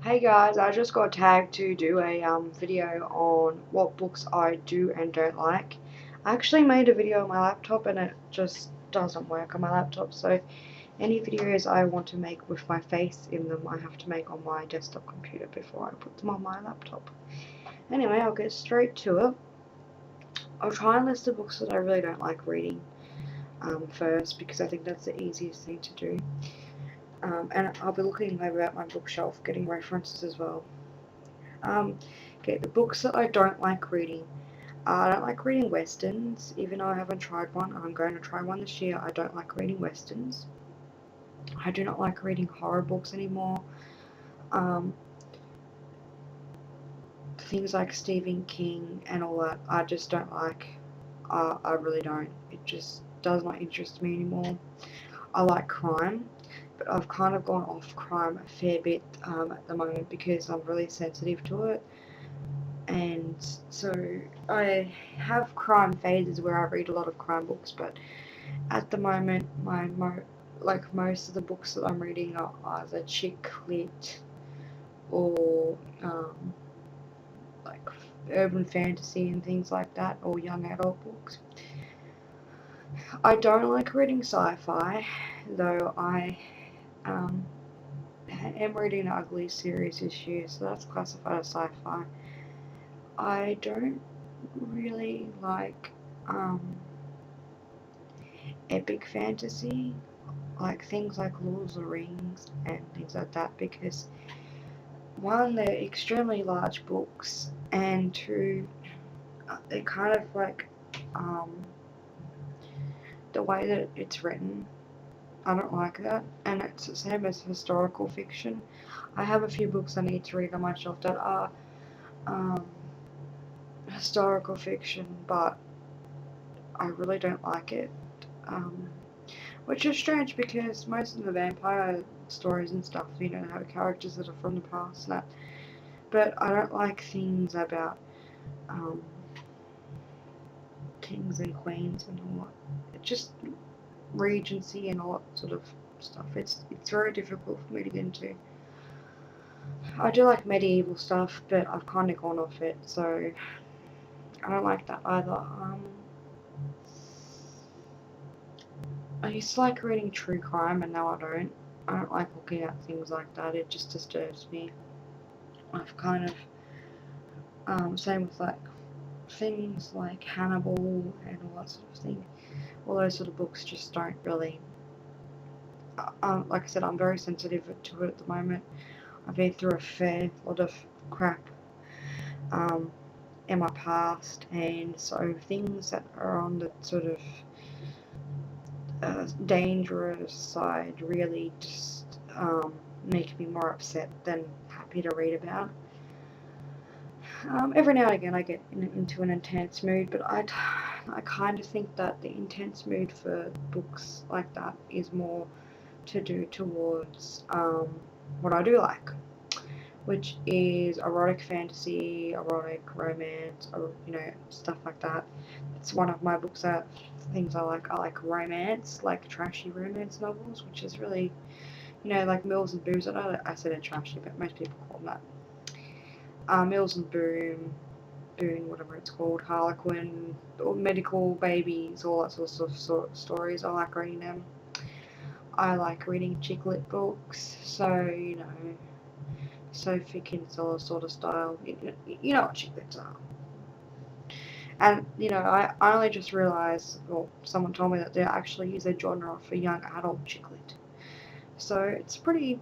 Hey guys, I just got tagged to do a video on what books I do and don't like. I actually made a video on my laptop and it just doesn't work on my laptop, so any videos I want to make with my face in them I have to make on my desktop computer before I put them on my laptop. Anyway, I'll get straight to it. I'll try and list the books that I really don't like reading first because I think that's the easiest thing to do. And I'll be looking over at my bookshelf, getting references as well. Um, okay, the books that I don't like reading. I don't like reading westerns, even though I haven't tried one. I'm going to try one this year. I don't like reading westerns. I do not like reading horror books anymore. Um, things like Stephen King and all that, I just don't like. I really don't. It just does not interest me anymore. I like crime, but I've kind of gone off crime a fair bit at the moment because I'm really sensitive to it. And so I have crime phases where I read a lot of crime books, but at the moment, like most of the books that I'm reading are either chick lit or like urban fantasy and things like that, or young adult books. I don't like reading sci-fi, though I um, am reading the Ugly series this year, so that's classified as sci-fi. I don't really like um, epic fantasy, like things like Lord of the Rings and things like that, because one, they're extremely large books, and two, they're kind of like um, the way that it's written. I don't like that, and it's the same as historical fiction. I have a few books I need to read on my shelf that are um, historical fiction, but I really don't like it. Um, which is strange because most of the vampire stories and stuff, have characters that are from the past and that. But I don't like things about um, kings and queens and all that. It just regency and all that sort of stuff. It's very difficult for me to get into. I do like medieval stuff, but I've kind of gone off it, so I don't like that either. I used to like reading true crime, and now I don't. I don't like looking at things like that. It just disturbs me. I've kind of same with like things like Hannibal and all that sort of thing. All those sort of books just don't really. Like I said, I'm very sensitive to it at the moment. I've been through a fair lot of crap um, in my past, and so things that are on the sort of dangerous side really just make me more upset than happy to read about. Every now and again, I get into an intense mood, but I kind of think that the intense mood for books like that is more to do towards what I do like, which is erotic fantasy, erotic romance, or stuff like that. It's one of my books that things I like. I like romance, like trashy romance novels, which is really like Mills and Booms. I know I said it trashy, but most people call them that. Mills and Boone, whatever it's called, Harlequin, or medical babies, all that sort of stories. I like reading them. I like reading chick lit books, so Sophie Kinsella sort of style. You know what chick lits are. And I only just realised, or someone told me that there actually is a genre for young adult chick lit. So it's pretty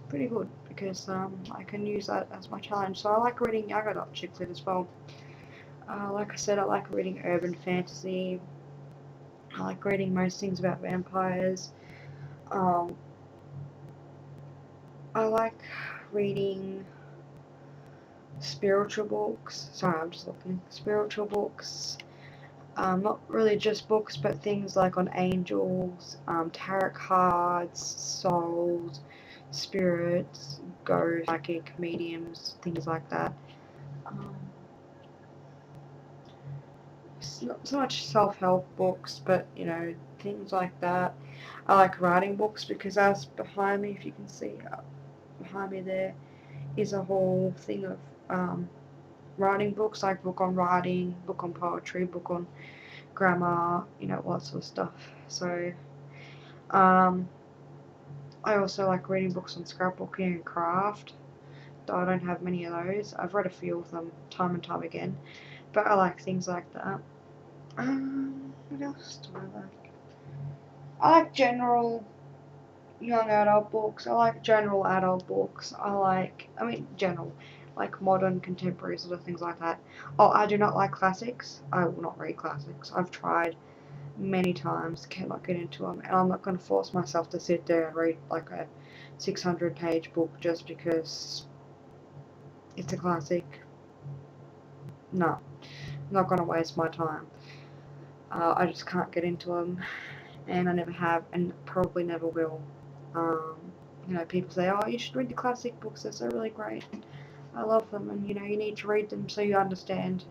good because I can use that as my challenge. So I like reading young adult chick lit as well. Like I said, I like reading urban fantasy. I like reading most things about vampires. Um, I like reading spiritual books. Sorry, I'm just looking. Spiritual books. Not religious books, but things like on angels, tarot cards, souls, spirits, ghosts, psychic, mediums, things like that. Um, not so much self-help books, but things like that. I like writing books because that's behind me, if you can see behind me there. is a whole thing of writing books, like book on writing, book on poetry, book on grammar, you know, all that sort of stuff. So um, I also like reading books on scrapbooking and craft, though I don't have many of those. I've read a few of them time and time again, but I like things like that. What else do I like? I like general young adult books. I like general adult books. General, like modern, contemporary sort of things like that. Oh, I do not like classics. I will not read classics. I've tried many times, cannot get into them, and I'm not going to force myself to sit there and read like a 600-page book just because it's a classic. No, I'm not going to waste my time. I just can't get into them, and I never have, and probably never will. Um, people say, "Oh, you should read the classic books. They're so really great." I love them, and you need to read them so you understand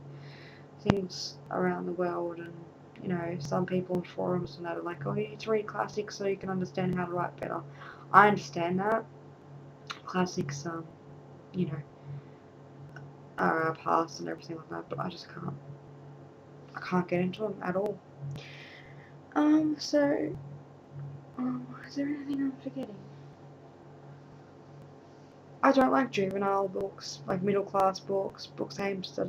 things around the world. And some people in forums and that are like, "Oh, you need to read classics so you can understand how to write better." I understand that classics, you know, are our past and everything like that, but I just can't. I can't get into them at all. So, is there anything I'm forgetting? I don't like juvenile books, like middle class books, books aimed that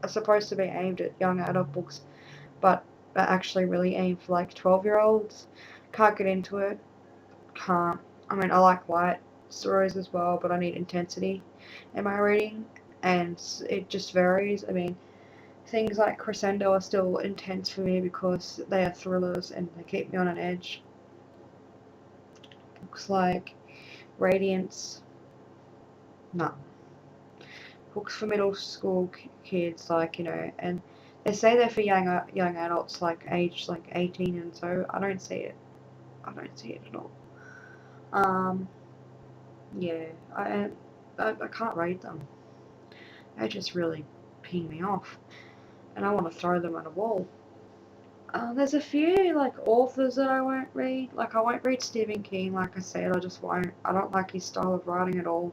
are supposed to be aimed at young adult books, but are actually really aimed for like 12-year-olds. Can't get into it. Can't. I mean, I like light stories as well, but I need intensity in my reading, and it just varies. I mean, things like Crescendo are still intense for me because they are thrillers and they keep me on an edge. Books like Radiance, no. Books for middle school kids, like and they say they're for young adults, like aged like 18, and so I don't see it. I don't see it at all. Um, yeah, I can't read them. They just really ping me off, and I want to throw them at a wall. There's a few like authors that I won't read. Like I won't read Stephen King. Like I said, I just won't. I don't like his style of writing at all.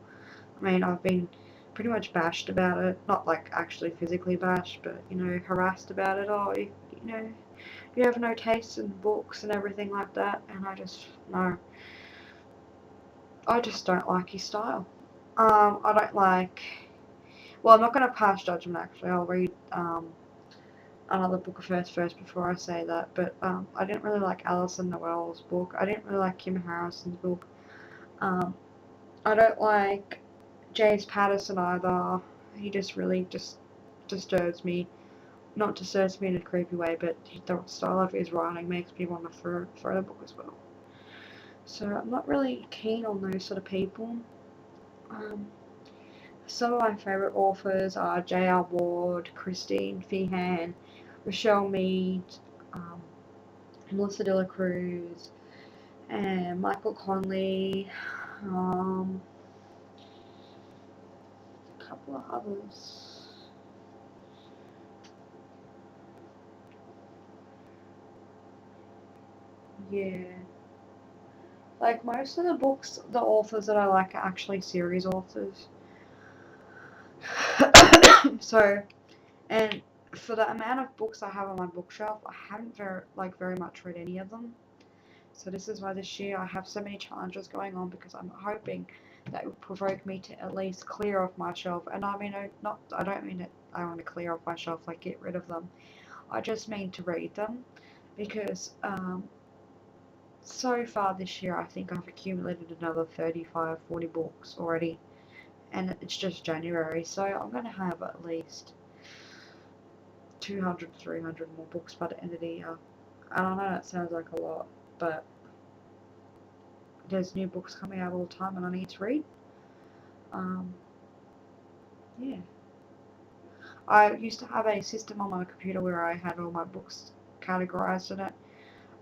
I mean, I've been pretty much bashed about it. Not like actually physically bashed, but harassed about it. Oh, you have no taste in books and everything like that. And I just no, I just don't like his style. I don't like. Well, I'm not going to pass judgment. Actually, I'll read another book of hers first before I say that. But I didn't really like Alison Noel's book. I didn't really like Kim Harrison's book. Um, I don't like James Patterson either. He just really just disturbs me. Not disturbs me in a creepy way, but the style of his writing makes me want to throw the book as well. So I'm not really keen on those sort of people. Um, some of my favourite authors are J.R. Ward, Christine Feehan, Rochelle Mead, um, Melissa De La Cruz, and Michael Conley, a couple of others. Yeah. Like most of the books, the authors that I like are actually series authors. So, and for the amount of books I have on my bookshelf, I haven't very much read any of them. So this is why this year I have so many challenges going on because I'm hoping that will provoke me to at least clear off my shelf. And I mean, I don't mean that I want to clear off my shelf, like get rid of them. I just mean to read them because so far this year I think I've accumulated another 35, 40 books already, and it's just January, so I'm going to have at least 200 to 300 more books by the end of the year. I don't know, that sounds like a lot, but there's new books coming out all the time and I need to read. Um, yeah. I used to have a system on my computer where I had all my books categorized in it.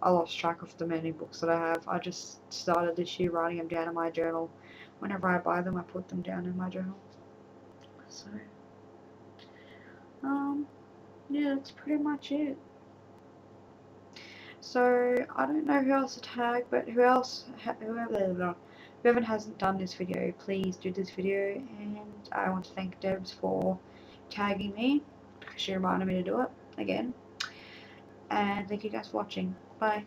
I lost track of the many books that I have. I just started this year writing them down in my journal. Whenever I buy them, I put them down in my journal. So, um, yeah, that's pretty much it. So I don't know who else to tag, but whoever whoever hasn't done this video, please do this video, and I want to thank Debs for tagging me because she reminded me to do it again. And thank you guys for watching. Bye.